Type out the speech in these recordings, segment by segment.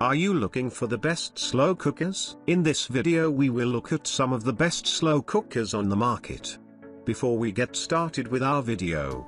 Are you looking for the best slow cookers? In this video we will look at some of the best slow cookers on the market. Before we get started with our video,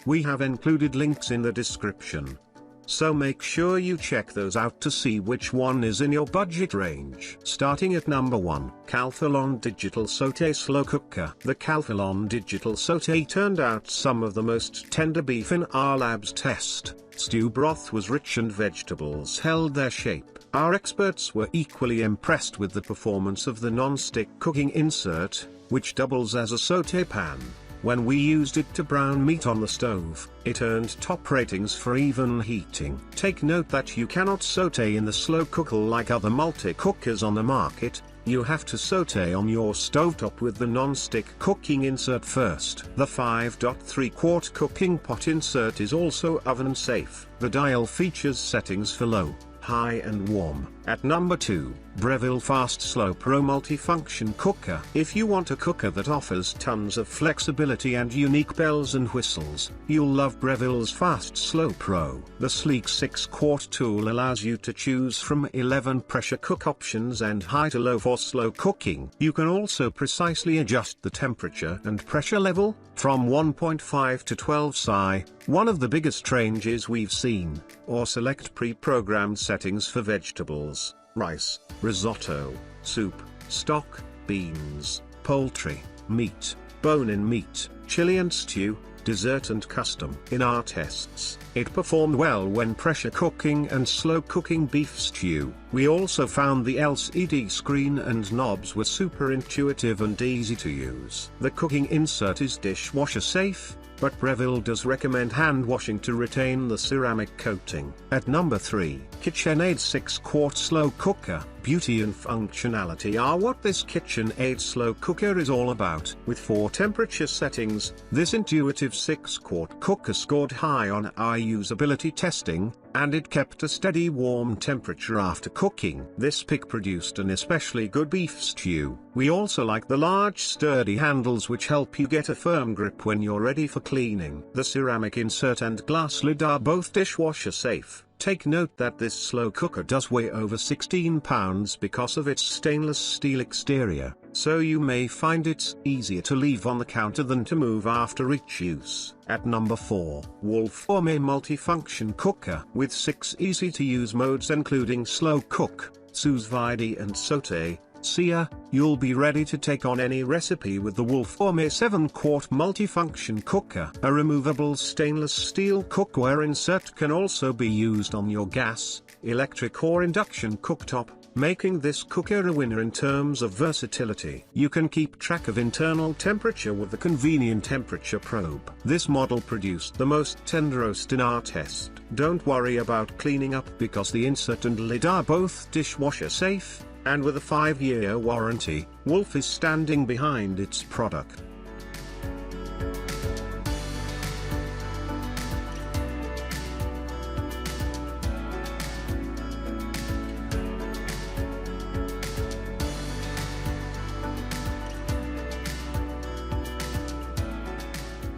we have included links in the description. So make sure you check those out to see which one is in your budget range. Starting at number 1, Calphalon Digital Sauté Slow Cooker. The Calphalon Digital Sauté turned out some of the most tender beef in our lab's test. Stew broth was rich and vegetables held their shape. Our experts were equally impressed with the performance of the non-stick cooking insert, which doubles as a sauté pan. When we used it to brown meat on the stove, it earned top ratings for even heating. Take note that you cannot sauté in the slow cooker like other multi-cookers on the market. You have to sauté on your stovetop with the non-stick cooking insert first. The 5.3 quart cooking pot insert is also oven safe. The dial features settings for low, high and warm. At number 2, Breville Fast Slow Pro Multifunction Cooker. If you want a cooker that offers tons of flexibility and unique bells and whistles, you'll love Breville's Fast Slow Pro. The sleek 6-quart tool allows you to choose from 11 pressure cook options and high to low for slow cooking. You can also precisely adjust the temperature and pressure level, from 1.5 to 12 psi, one of the biggest ranges we've seen, or select pre-programmed settings for vegetables, rice, risotto, soup, stock, beans, poultry, meat, bone-in meat, chili and stew, dessert and custom. In our tests, it performed well when pressure cooking and slow cooking beef stew. We also found the LCD screen and knobs were super intuitive and easy to use. The cooking insert is dishwasher safe, but Breville does recommend hand washing to retain the ceramic coating. At number 3, KitchenAid 6-quart Slow Cooker. Beauty and functionality are what this KitchenAid slow cooker is all about. With 4 temperature settings, this intuitive 6-quart cooker scored high on our usability testing, and it kept a steady warm temperature after cooking. This pick produced an especially good beef stew. We also like the large sturdy handles which help you get a firm grip when you're ready for cleaning. The ceramic insert and glass lid are both dishwasher safe. Take note that this slow cooker does weigh over 16 pounds because of its stainless steel exterior, so you may find it's easier to leave on the counter than to move after each use. At number 4, Wolf Gourmet Multifunction Cooker. With 6 easy-to-use modes including slow cook, sous vide and sauté, sear, you'll be ready to take on any recipe with the Wolf Gourmet 7-quart multifunction cooker. A removable stainless steel cookware insert can also be used on your gas, electric or induction cooktop, making this cooker a winner in terms of versatility. You can keep track of internal temperature with the convenient temperature probe. This model produced the most tender roast in our test. Don't worry about cleaning up because the insert and lid are both dishwasher safe, and with a 5-year warranty, Wolf is standing behind its product.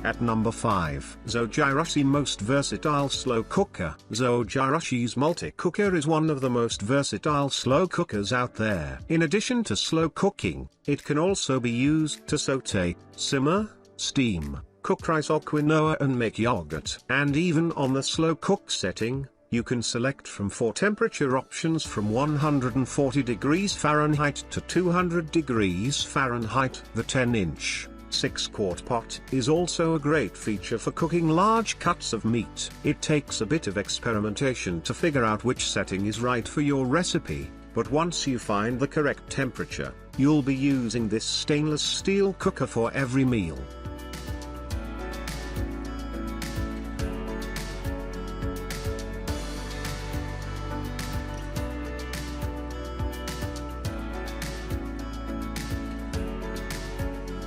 At number 5, Zojirushi Most Versatile Slow Cooker. Zojirushi's multi-cooker is one of the most versatile slow cookers out there. In addition to slow cooking, it can also be used to sauté, simmer, steam, cook rice or quinoa and make yogurt. And even on the slow cook setting, you can select from 4 temperature options from 140 degrees Fahrenheit to 200 degrees Fahrenheit. The 10-inch 6-quart pot is also a great feature for cooking large cuts of meat. It takes a bit of experimentation to figure out which setting is right for your recipe, but once you find the correct temperature, you'll be using this stainless steel cooker for every meal.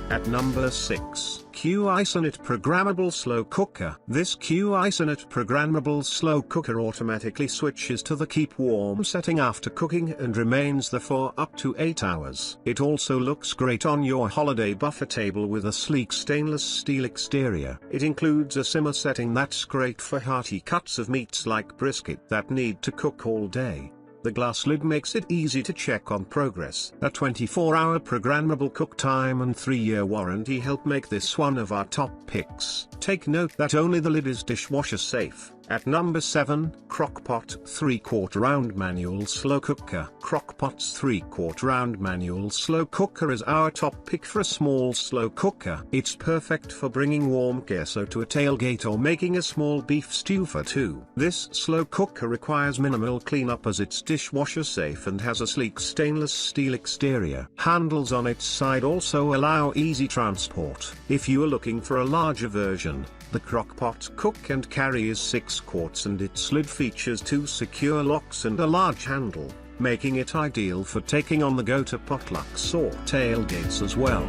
At number 6, Q-Isonette Programmable Slow Cooker. This Q-Isonette Programmable Slow Cooker automatically switches to the keep warm setting after cooking and remains there for up to 8 hours. It also looks great on your holiday buffet table with a sleek stainless steel exterior. It includes a simmer setting that's great for hearty cuts of meats like brisket that need to cook all day. The glass lid makes it easy to check on progress. A 24-hour programmable cook time and 3-year warranty help make this one of our top picks. Take note that only the lid is dishwasher safe. At number 7, Crock-Pot 3/4 round manual slow cooker. Crock-Pot's 3/4 round manual slow cooker is our top pick for a small slow cooker. It's perfect for bringing warm queso to a tailgate or making a small beef stew for two. This slow cooker requires minimal cleanup as it's dishwasher safe and has a sleek stainless steel exterior. Handles on its side also allow easy transport. If you are looking for a larger version, the Crock-Pot Cook and Carry is 6 quarts and its lid features 2 secure locks and a large handle, making it ideal for taking on the go to potlucks or tailgates as well.